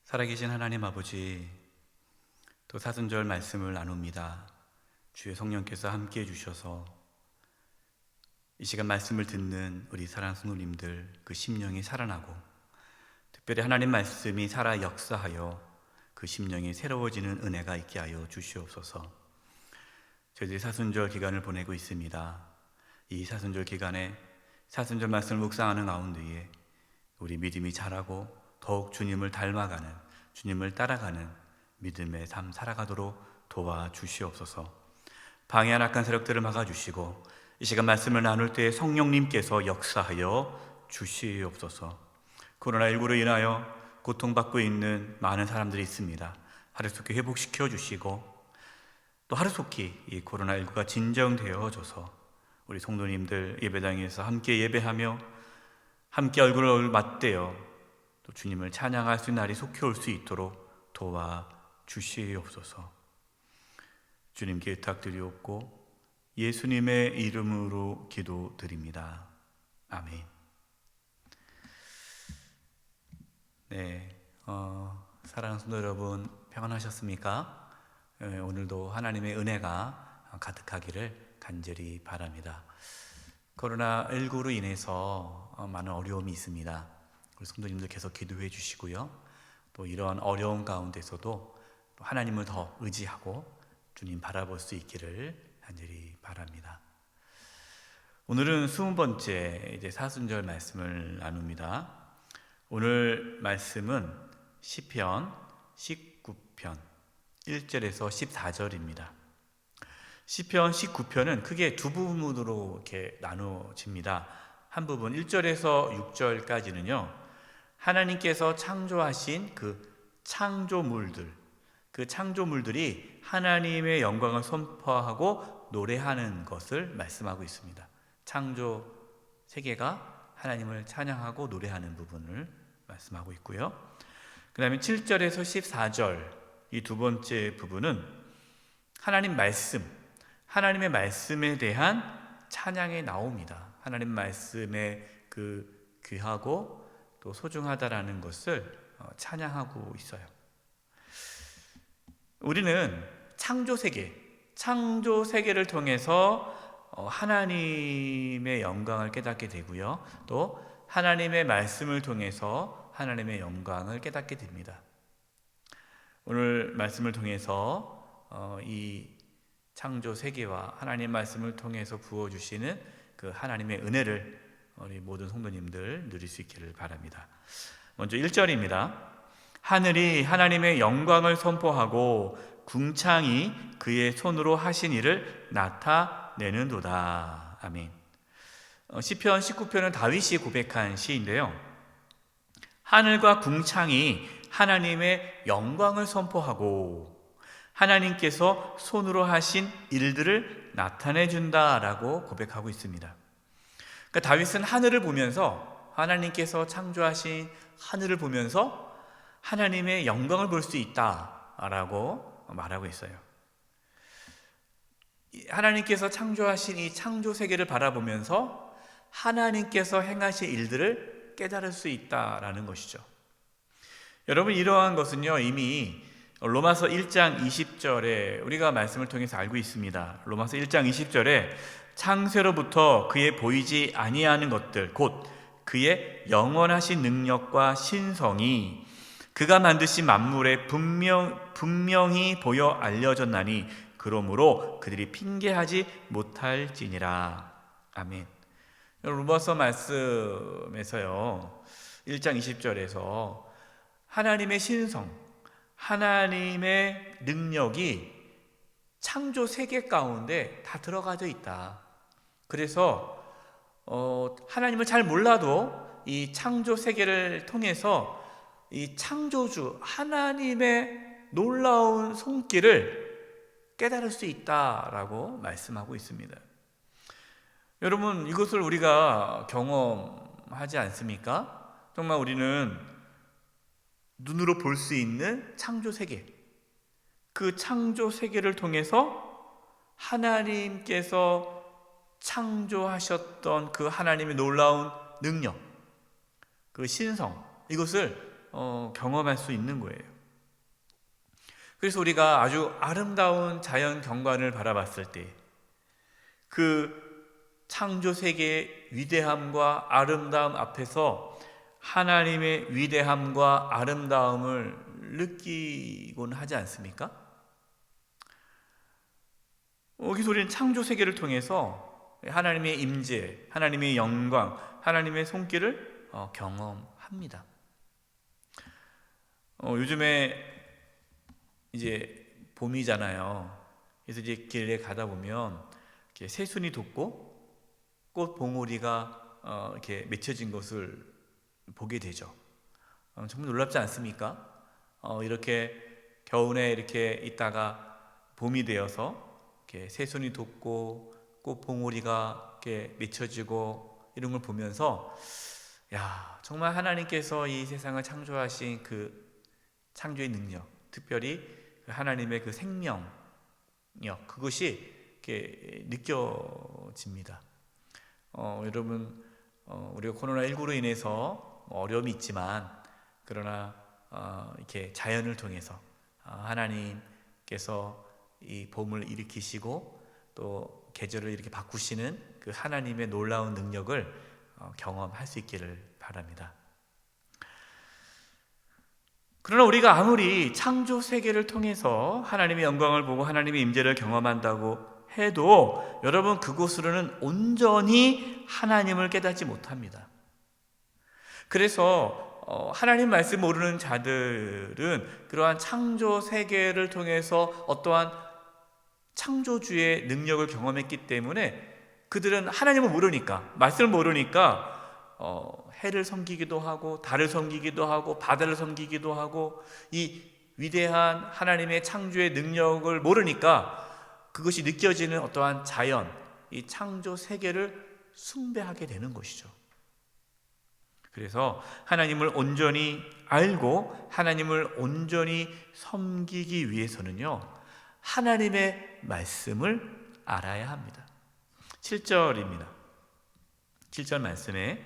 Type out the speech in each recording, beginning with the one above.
살아계신 하나님 아버지, 또 사순절 말씀을 나눕니다. 주의 성령께서 함께해 주셔서 이 시간 말씀을 듣는 우리 사랑하는 성도님들 그 심령이 살아나고, 특별히 하나님 말씀이 살아 역사하여 그 심령이 새로워지는 은혜가 있게 하여 주시옵소서. 저희들이 사순절 기간을 보내고 있습니다. 이 사순절 기간에 사순절 말씀을 묵상하는 가운데에 우리 믿음이 자라고 더욱 주님을 닮아가는, 주님을 따라가는 믿음의 삶 살아가도록 도와주시옵소서. 방해한 악한 세력들을 막아주시고 이 시간 말씀을 나눌 때 성령님께서 역사하여 주시옵소서. 코로나19로 인하여 고통받고 있는 많은 사람들이 있습니다. 하루속히 회복시켜 주시고 또 하루속히 이 코로나19가 진정되어져서 우리 성도님들 예배당에서 함께 예배하며 함께 얼굴을 맞대어 또 주님을 찬양할 수 있는 날이 속히 올 수 있도록 도와주시옵소서. 주님께 부탁드리옵고 예수님의 이름으로 기도드립니다. 아멘. 네, 사랑하는 성도 여러분, 평안하셨습니까? 오늘도 하나님의 은혜가 가득하기를 간절히 바랍니다. 코로나19로 인해서 많은 어려움이 있습니다. 우리 성도님들 계속 기도해 주시고요. 또 이런 어려움 가운데서도 또 하나님을 더 의지하고 주님 바라볼 수 있기를 간절히 바랍니다. 오늘은 20번째 이제 사순절 말씀을 나눕니다. 오늘 말씀은 시편 19편 1절에서 14절입니다. 시편 19편은 크게 두 부분으로 이렇게 나누어집니다. 한 부분 1절에서 6절까지는요, 하나님께서 창조하신 그 창조물들이 하나님의 영광을 선포하고 노래하는 것을 말씀하고 있습니다. 창조 세계가 하나님을 찬양하고 노래하는 부분을 말씀하고 있고요. 그 다음에 7절에서 14절 이 두 번째 부분은 하나님의 말씀에 대한 찬양이 나옵니다. 하나님 말씀에 그 귀하고 또 소중하다라는 것을 찬양하고 있어요. 우리는 창조 세계를 통해서 하나님의 영광을 깨닫게 되고요. 또 하나님의 말씀을 통해서 하나님의 영광을 깨닫게 됩니다. 오늘 말씀을 통해서 이 창조 세계와 하나님 말씀을 통해서 부어주시는 그 하나님의 은혜를 우리 모든 성도님들 누릴 수 있기를 바랍니다. 먼저 1절입니다. 하늘이 하나님의 영광을 선포하고 궁창이 그의 손으로 하신 일을 나타내는도다. 아멘. 시편 19편은 다윗이 고백한 시인데요. 하늘과 궁창이 하나님의 영광을 선포하고 하나님께서 손으로 하신 일들을 나타내준다라고 고백하고 있습니다. 그러니까 다윗은 하늘을 보면서, 하나님께서 창조하신 하늘을 보면서 하나님의 영광을 볼 수 있다라고 말하고 있어요. 하나님께서 창조하신 이 창조 세계를 바라보면서 하나님께서 행하신 일들을 깨달을 수 있다라는 것이죠. 여러분, 이러한 것은요 이미 로마서 1장 20절에 우리가 말씀을 통해서 알고 있습니다. 로마서 1장 20절에 창세로부터 그의 보이지 아니하는 것들 곧 그의 영원하신 능력과 신성이 그가 만드신 만물에 분명히 보여 알려졌나니 그러므로 그들이 핑계하지 못할지니라. 아멘. 로마서 말씀에서요 1장 20절에서 하나님의 신성, 하나님의 능력이 창조 세계 가운데 다 들어가져 있다. 그래서 하나님을 잘 몰라도 이 창조 세계를 통해서 이 창조주 하나님의 놀라운 손길을 깨달을 수 있다라고 말씀하고 있습니다. 여러분, 이것을 우리가 경험하지 않습니까? 정말 우리는 눈으로 볼 수 있는 창조 세계, 그 창조 세계를 통해서 하나님께서 창조하셨던 그 하나님의 놀라운 능력, 그 신성, 이것을 경험할 수 있는 거예요. 그래서 우리가 아주 아름다운 자연 경관을 바라봤을 때 그 창조 세계의 위대함과 아름다움 앞에서 하나님의 위대함과 아름다움을 느끼곤 하지 않습니까? 그래서 우리는 창조 세계를 통해서 하나님의 임재, 하나님의 영광, 하나님의 손길을 경험합니다. 요즘에 이제 봄이잖아요. 그래서 이제 길에 가다 보면 이렇게 새순이 돋고 꽃 봉오리가 이렇게 맺혀진 것을 보게 되죠. 정말 놀랍지 않습니까? 이렇게 겨울에 이렇게 있다가 봄이 되어서 이렇게 새순이 돋고 꽃 봉오리가 이렇게 맺혀지고 이런 걸 보면서 야, 정말 하나님께서 이 세상을 창조하신 그 창조의 능력, 특별히 하나님의 그 생명력, 그것이 이렇게 느껴집니다. 여러분, 우리가 코로나19로 인해서 어려움이 있지만 그러나 이렇게 자연을 통해서 하나님께서 이 봄을 일으키시고 또 계절을 이렇게 바꾸시는 그 하나님의 놀라운 능력을 경험할 수 있기를 바랍니다. 그러나 우리가 아무리 창조 세계를 통해서 하나님의 영광을 보고 하나님의 임재를 경험한다고 해도 여러분, 그곳으로는 온전히 하나님을 깨닫지 못합니다. 그래서 하나님 말씀 모르는 자들은 그러한 창조 세계를 통해서 어떠한 창조주의 능력을 경험했기 때문에 그들은 하나님을 모르니까, 말씀을 모르니까 해를 섬기기도 하고 달을 섬기기도 하고 바다를 섬기기도 하고 이 위대한 하나님의 창조의 능력을 모르니까 그것이 느껴지는 어떠한 자연, 이 창조 세계를 숭배하게 되는 것이죠. 그래서 하나님을 온전히 알고 하나님을 온전히 섬기기 위해서는요, 하나님의 말씀을 알아야 합니다. 7절입니다. 7절 말씀에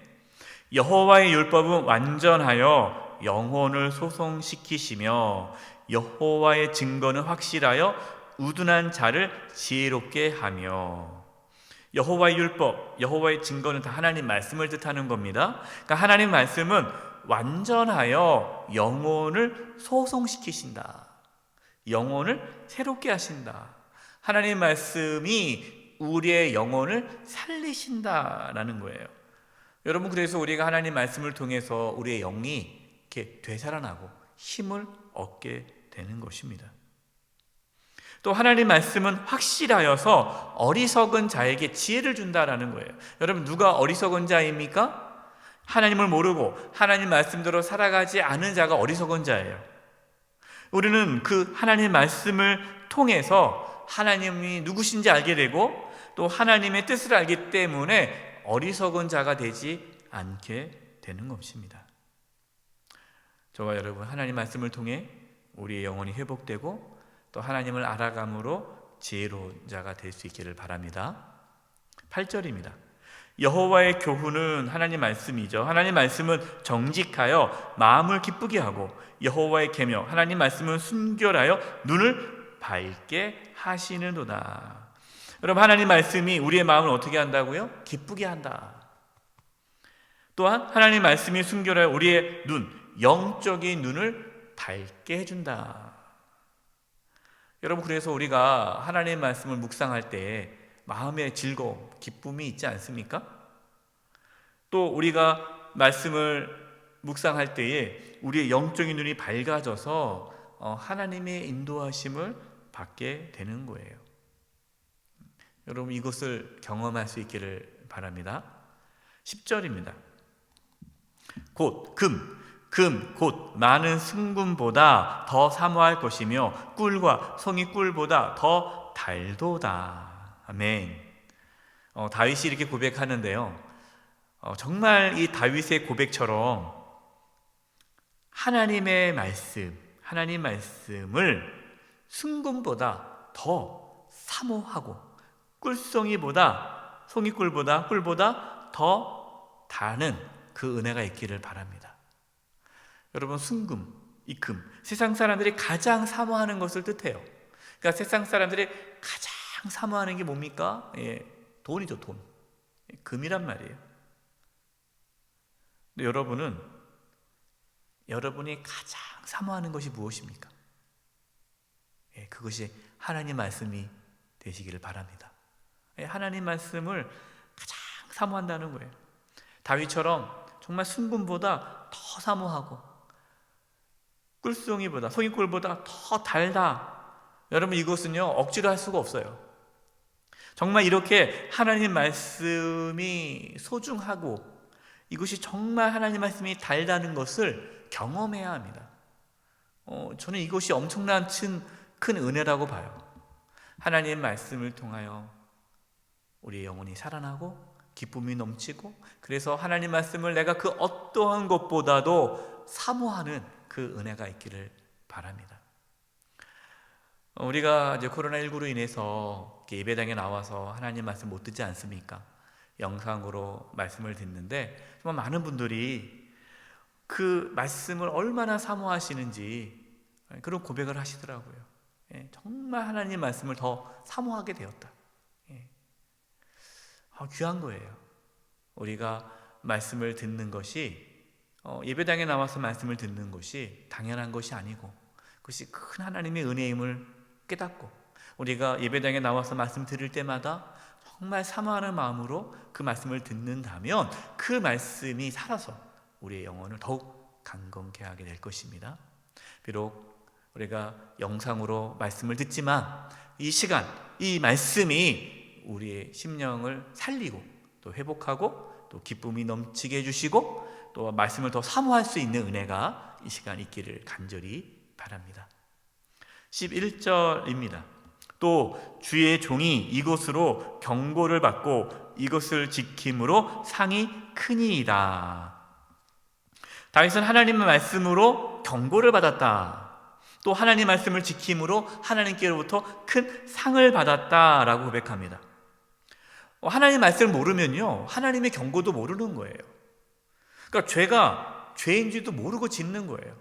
여호와의 율법은 완전하여 영혼을 소성시키시며 여호와의 증거는 확실하여 우둔한 자를 지혜롭게 하며. 여호와의 율법, 여호와의 증거는 다 하나님 말씀을 뜻하는 겁니다. 그러니까 하나님 말씀은 완전하여 영혼을 소성시키신다. 영혼을 새롭게 하신다. 하나님 말씀이 우리의 영혼을 살리신다라는 거예요. 여러분, 그래서 우리가 하나님 말씀을 통해서 우리의 영이 이렇게 되살아나고 힘을 얻게 되는 것입니다. 또 하나님 말씀은 확실하여서 어리석은 자에게 지혜를 준다라는 거예요. 여러분, 누가 어리석은 자입니까? 하나님을 모르고 하나님 말씀대로 살아가지 않은 자가 어리석은 자예요. 우리는 그 하나님 말씀을 통해서 하나님이 누구신지 알게 되고 또 하나님의 뜻을 알기 때문에 어리석은 자가 되지 않게 되는 것입니다. 저와 여러분, 하나님 말씀을 통해 우리의 영혼이 회복되고 또 하나님을 알아감으로 지혜로운 자가 될 수 있기를 바랍니다. 8절입니다. 여호와의 교훈은 하나님 말씀이죠. 하나님 말씀은 정직하여 마음을 기쁘게 하고 여호와의 계명, 하나님 말씀은 순결하여 눈을 밝게 하시는도다. 여러분, 하나님 말씀이 우리의 마음을 어떻게 한다고요? 기쁘게 한다. 또한 하나님 말씀이 순결하여 우리의 눈, 영적인 눈을 밝게 해준다. 여러분, 그래서 우리가 하나님 말씀을 묵상할 때 마음의 즐거움, 기쁨이 있지 않습니까? 또 우리가 말씀을 묵상할 때에 우리의 영적인 눈이 밝아져서 하나님의 인도하심을 받게 되는 거예요. 여러분, 이것을 경험할 수 있기를 바랍니다. 10절입니다. 곧 곧 많은 승금보다 더 사모할 것이며 꿀과 송이 꿀보다 더 달도다. 아멘. 다윗이 이렇게 고백하는데요, 정말 이 다윗의 고백처럼 하나님의 말씀, 하나님 말씀을 승금보다 더 사모하고 꿀송이보다, 송이꿀보다, 꿀보다 더 다는 그 은혜가 있기를 바랍니다. 여러분, 순금, 입금, 세상 사람들이 가장 사모하는 것을 뜻해요. 그러니까 세상 사람들이 가장 사모하는 게 뭡니까? 돈이죠, 돈. 금이란 말이에요. 근데 여러분이 가장 사모하는 것이 무엇입니까? 그것이 하나님 말씀이 되시기를 바랍니다. 하나님 말씀을 가장 사모한다는 거예요. 다윗처럼 정말 순금보다 더 사모하고 꿀송이보다, 송이꿀보다 더 달다. 여러분, 이것은요 억지로 할 수가 없어요. 정말 이렇게 하나님 말씀이 소중하고 이것이 정말 하나님 말씀이 달다는 것을 경험해야 합니다. 저는 이것이 엄청난 큰 은혜라고 봐요. 하나님 말씀을 통하여 우리의 영혼이 살아나고 기쁨이 넘치고, 그래서 하나님 말씀을 내가 그 어떠한 것보다도 사모하는 그 은혜가 있기를 바랍니다. 우리가 이제 코로나19로 인해서 예배당에 나와서 하나님 말씀 못 듣지 않습니까? 영상으로 말씀을 듣는데 정말 많은 분들이 그 말씀을 얼마나 사모하시는지 그런 고백을 하시더라고요. 정말 하나님 말씀을 더 사모하게 되었다. 귀한 거예요. 우리가 말씀을 듣는 것이 예배당에 나와서 말씀을 듣는 것이 당연한 것이 아니고 그것이 큰 하나님의 은혜임을 깨닫고, 우리가 예배당에 나와서 말씀 들을 때마다 정말 사모하는 마음으로 그 말씀을 듣는다면 그 말씀이 살아서 우리의 영혼을 더욱 강건케 하게 될 것입니다. 비록 우리가 영상으로 말씀을 듣지만 이 시간, 이 말씀이 우리의 심령을 살리고 또 회복하고 또 기쁨이 넘치게 해주시고 또 말씀을 더 사모할 수 있는 은혜가 이 시간 있기를 간절히 바랍니다. 11절입니다. 또 주의 종이 이것으로 경고를 받고 이것을 지킴으로 상이 크니이다. 다윗은 하나님의 말씀으로 경고를 받았다. 또 하나님 말씀을 지킴으로 하나님께로부터 큰 상을 받았다라고 고백합니다. 하나님 말씀을 모르면요 하나님의 경고도 모르는 거예요. 그러니까 죄가 죄인지도 모르고 짓는 거예요.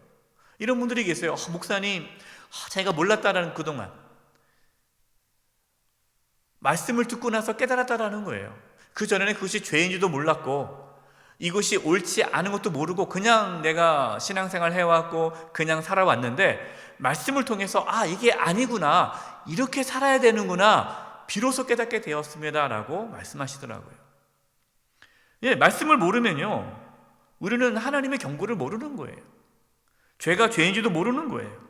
이런 분들이 계세요. 목사님, 자기가 몰랐다라는, 그동안 말씀을 듣고 나서 깨달았다라는 거예요. 그전에는 그것이 죄인지도 몰랐고 이것이 옳지 않은 것도 모르고 그냥 내가 신앙생활 해왔고 그냥 살아왔는데 말씀을 통해서 이게 아니구나, 이렇게 살아야 되는구나, 비로소 깨닫게 되었습니다 라고 말씀하시더라고요. 말씀을 모르면요 우리는 하나님의 경고를 모르는 거예요. 죄가 죄인지도 모르는 거예요.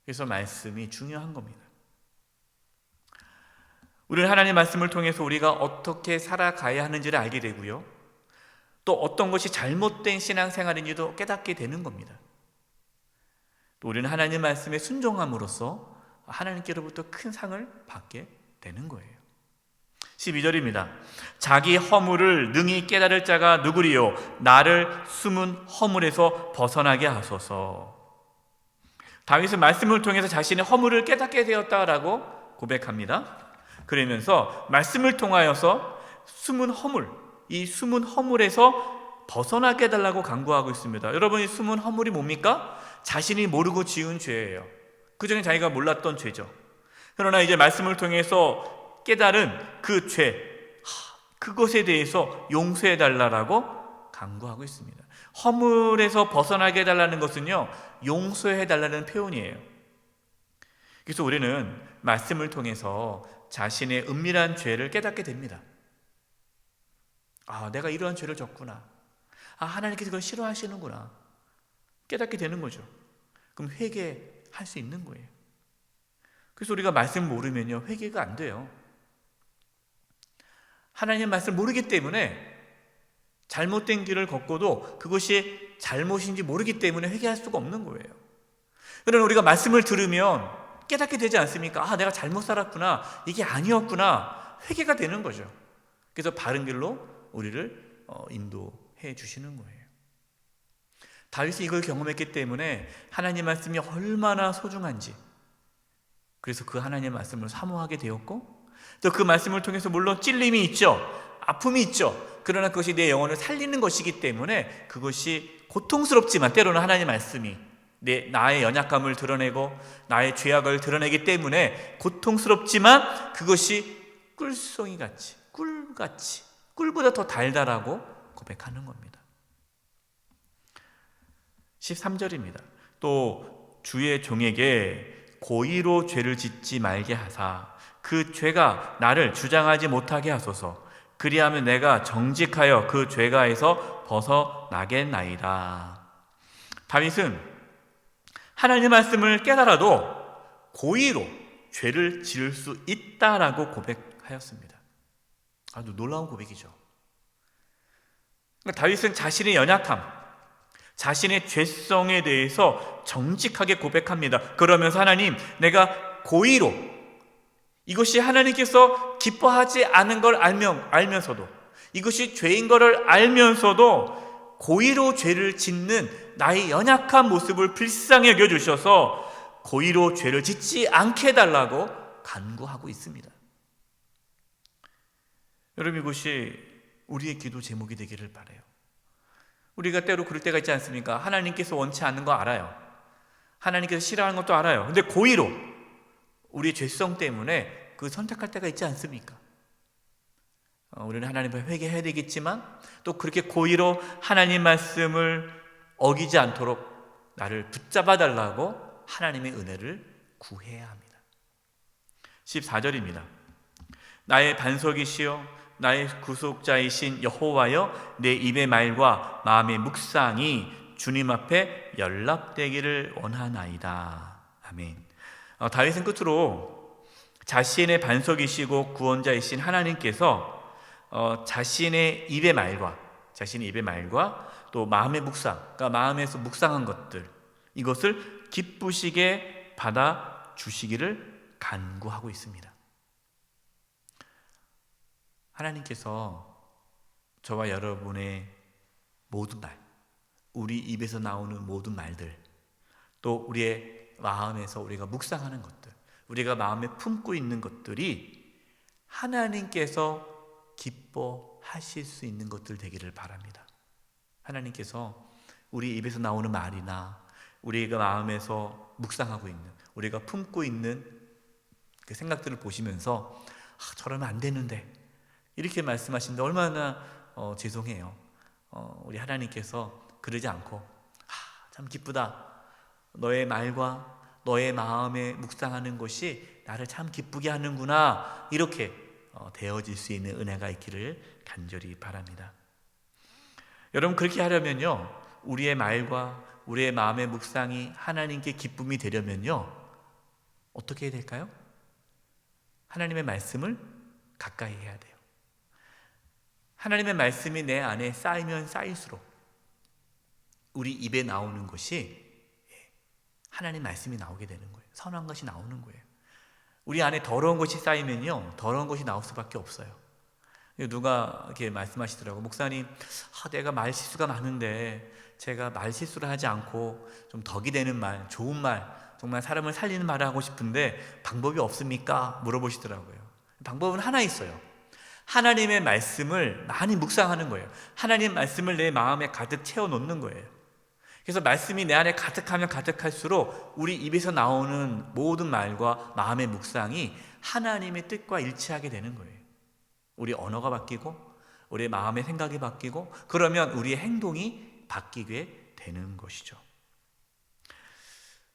그래서 말씀이 중요한 겁니다. 우리는 하나님의 말씀을 통해서 우리가 어떻게 살아가야 하는지를 알게 되고요, 또 어떤 것이 잘못된 신앙생활인지도 깨닫게 되는 겁니다. 또 우리는 하나님 말씀에 순종함으로써 하나님께로부터 큰 상을 받게 되는 거예요. 12절입니다. 자기 허물을 능히 깨달을 자가 누구리요? 나를 숨은 허물에서 벗어나게 하소서. 다윗은 말씀을 통해서 자신의 허물을 깨닫게 되었다라고 고백합니다. 그러면서 말씀을 통하여서 숨은 허물, 이 숨은 허물에서 벗어나게 해달라고 간구하고 있습니다. 여러분, 이 숨은 허물이 뭡니까? 자신이 모르고 지은 죄예요. 그전에 자기가 몰랐던 죄죠. 그러나 이제 말씀을 통해서 깨달은 그 죄, 그것에 대해서 용서해달라고 간구하고 있습니다. 허물에서 벗어나게 해달라는 것은요 용서해달라는 표현이에요. 그래서 우리는 말씀을 통해서 자신의 은밀한 죄를 깨닫게 됩니다. 내가 이러한 죄를 졌구나, 하나님께서 그걸 싫어하시는구나 깨닫게 되는 거죠. 그럼 회개할 수 있는 거예요. 그래서 우리가 말씀 모르면요 회개가 안 돼요. 하나님 말씀을 모르기 때문에 잘못된 길을 걷고도 그것이 잘못인지 모르기 때문에 회개할 수가 없는 거예요. 그러나 우리가 말씀을 들으면 깨닫게 되지 않습니까? 내가 잘못 살았구나, 이게 아니었구나, 회개가 되는 거죠. 그래서 바른 길로 우리를 인도해 주시는 거예요. 다윗이 이걸 경험했기 때문에 하나님 말씀이 얼마나 소중한지, 그래서 그 하나님 말씀을 사모하게 되었고, 또 그 말씀을 통해서 물론 찔림이 있죠, 아픔이 있죠, 그러나 그것이 내 영혼을 살리는 것이기 때문에 그것이 고통스럽지만, 때로는 하나님의 말씀이 나의 연약함을 드러내고 나의 죄악을 드러내기 때문에 고통스럽지만 그것이 꿀송이 같이, 꿀같이, 꿀보다 더 달달하고 고백하는 겁니다. 13절입니다. 또 주의 종에게 고의로 죄를 짓지 말게 하사 그 죄가 나를 주장하지 못하게 하소서. 그리하면 내가 정직하여 그 죄가에서 벗어나겠나이다. 다윗은 하나님의 말씀을 깨달아도 고의로 죄를 지을 수 있다라고 고백하였습니다. 아주 놀라운 고백이죠. 다윗은 자신의 연약함, 자신의 죄성에 대해서 정직하게 고백합니다. 그러면서 하나님, 내가 고의로, 이것이 하나님께서 기뻐하지 않은 걸 알면서도, 이것이 죄인 것을 알면서도 고의로 죄를 짓는 나의 연약한 모습을 불쌍히 여겨주셔서 고의로 죄를 짓지 않게 해달라고 간구하고 있습니다. 여러분, 이것이 우리의 기도 제목이 되기를 바라요. 우리가 때로 그럴 때가 있지 않습니까? 하나님께서 원치 않는 거 알아요. 하나님께서 싫어하는 것도 알아요. 근데 고의로 우리의 죄성 때문에 그 선택할 때가 있지 않습니까? 우리는 하나님 앞에 회개해야 되겠지만 또 그렇게 고의로 하나님 말씀을 어기지 않도록 나를 붙잡아 달라고 하나님의 은혜를 구해야 합니다. 14절입니다. 나의 반석이시여 나의 구속자이신 여호와여, 내 입의 말과 마음의 묵상이 주님 앞에 연락되기를 원하나이다. 아멘. 다윗은 끝으로 자신의 반석이시고 구원자이신 하나님께서 자신의 입의 말과 또 마음의 묵상, 그러니까 마음에서 묵상한 것들, 이것을 기쁘시게 받아 주시기를 간구하고 있습니다. 하나님께서 저와 여러분의 모든 말, 우리 입에서 나오는 모든 말들, 또 우리의 마음에서 우리가 묵상하는 것들, 우리가 마음에 품고 있는 것들이 하나님께서 기뻐하실 수 있는 것들 되기를 바랍니다. 하나님께서 우리 입에서 나오는 말이나 우리가 마음에서 묵상하고 있는, 우리가 품고 있는 그 생각들을 보시면서 저러면 안 되는데 이렇게 말씀하시는데 얼마나 죄송해요. 우리 하나님께서 그러지 않고 참 기쁘다, 너의 말과 너의 마음에 묵상하는 것이 나를 참 기쁘게 하는구나, 이렇게 되어질 수 있는 은혜가 있기를 간절히 바랍니다. 여러분, 그렇게 하려면요, 우리의 말과 우리의 마음의 묵상이 하나님께 기쁨이 되려면요, 어떻게 해야 될까요? 하나님의 말씀을 가까이 해야 돼요. 하나님의 말씀이 내 안에 쌓이면 쌓일수록 우리 입에 나오는 것이 하나님 말씀이 나오게 되는 거예요. 선한 것이 나오는 거예요. 우리 안에 더러운 것이 쌓이면요, 더러운 것이 나올 수밖에 없어요. 누가 이렇게 말씀하시더라고. 목사님, 내가 말 실수가 많은데 제가 말 실수를 하지 않고 좀 덕이 되는 말, 좋은 말, 정말 사람을 살리는 말을 하고 싶은데 방법이 없습니까? 물어보시더라고요. 방법은 하나 있어요. 하나님의 말씀을 많이 묵상하는 거예요. 하나님 말씀을 내 마음에 가득 채워놓는 거예요. 그래서 말씀이 내 안에 가득하면 가득할수록 우리 입에서 나오는 모든 말과 마음의 묵상이 하나님의 뜻과 일치하게 되는 거예요. 우리 언어가 바뀌고 우리의 마음의 생각이 바뀌고, 그러면 우리의 행동이 바뀌게 되는 것이죠.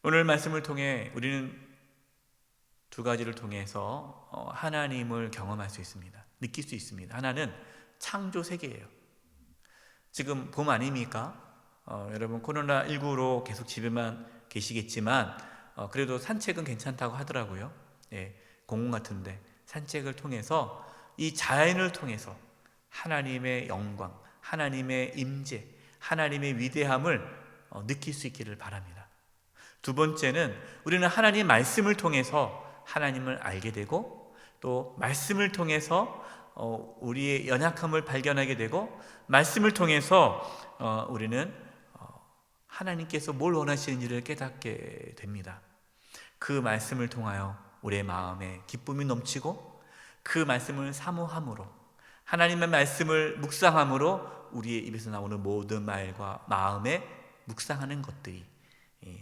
오늘 말씀을 통해 우리는 두 가지를 통해서 하나님을 경험할 수 있습니다. 느낄 수 있습니다. 하나는 창조 세계예요. 지금 봄 아닙니까? 여러분, 코로나19로 계속 집에만 계시겠지만 그래도 산책은 괜찮다고 하더라고요. 공원 같은데 산책을 통해서, 이 자연을 통해서 하나님의 영광, 하나님의 임재, 하나님의 위대함을 느낄 수 있기를 바랍니다. 두 번째는 우리는 하나님 말씀을 통해서 하나님을 알게 되고, 또 말씀을 통해서 우리의 연약함을 발견하게 되고, 말씀을 통해서 우리는 하나님께서 뭘 원하시는지를 깨닫게 됩니다. 그 말씀을 통하여 우리의 마음에 기쁨이 넘치고, 그 말씀을 사모함으로 하나님의 말씀을 묵상함으로 우리의 입에서 나오는 모든 말과 마음에 묵상하는 것들이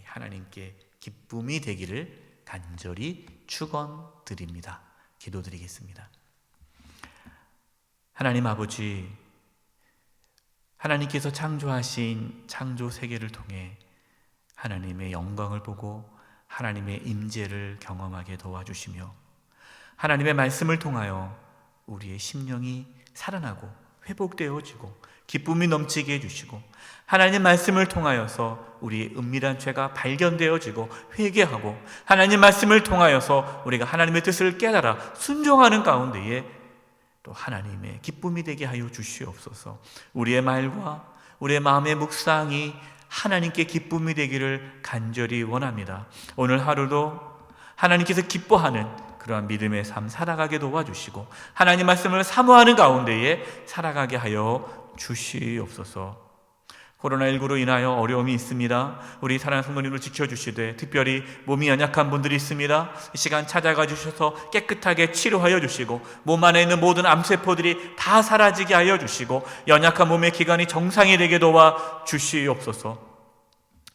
하나님께 기쁨이 되기를 간절히 축원드립니다. 기도드리겠습니다. 하나님 아버지, 하나님께서 창조하신 창조 세계를 통해 하나님의 영광을 보고 하나님의 임재를 경험하게 도와주시며 하나님의 말씀을 통하여 우리의 심령이 살아나고 회복되어지고 기쁨이 넘치게 해주시고 하나님 말씀을 통하여서 우리의 은밀한 죄가 발견되어지고 회개하고 하나님 말씀을 통하여서 우리가 하나님의 뜻을 깨달아 순종하는 가운데에 또 하나님의 기쁨이 되게 하여 주시옵소서. 우리의 말과 우리의 마음의 묵상이 하나님께 기쁨이 되기를 간절히 원합니다. 오늘 하루도 하나님께서 기뻐하는 그러한 믿음의 삶 살아가게 도와주시고 하나님 말씀을 사모하는 가운데에 살아가게 하여 주시옵소서. 코로나19로 인하여 어려움이 있습니다. 우리 사랑하는 성도님을 지켜주시되 특별히 몸이 연약한 분들이 있습니다. 이 시간 찾아가 주셔서 깨끗하게 치료하여 주시고 몸 안에 있는 모든 암세포들이 다 사라지게 하여 주시고 연약한 몸의 기관이 정상이 되게 도와 주시옵소서.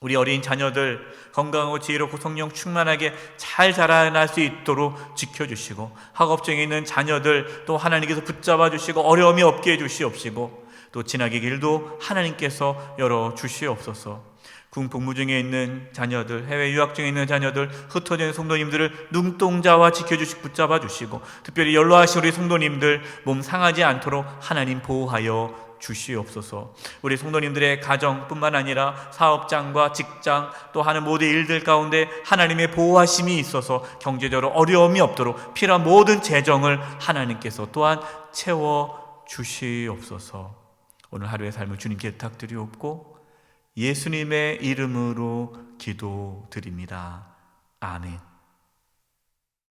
우리 어린 자녀들 건강하고 지혜롭고 성령 충만하게 잘 자라날 수 있도록 지켜주시고 학업중에 있는 자녀들 또 하나님께서 붙잡아 주시고 어려움이 없게 해주시옵시고 또 지나게 길도 하나님께서 열어주시옵소서. 군복무 중에 있는 자녀들, 해외 유학 중에 있는 자녀들, 흩어진 성도님들을 눈동자와 지켜주시고 붙잡아 주시고 특별히 연로하신 우리 성도님들 몸 상하지 않도록 하나님 보호하여 주시옵소서. 우리 성도님들의 가정뿐만 아니라 사업장과 직장 또 하는 모든 일들 가운데 하나님의 보호하심이 있어서 경제적으로 어려움이 없도록 필요한 모든 재정을 하나님께서 또한 채워 주시옵소서. 오늘 하루의 삶을 주님께 부탁드리옵고 예수님의 이름으로 기도드립니다. 아멘.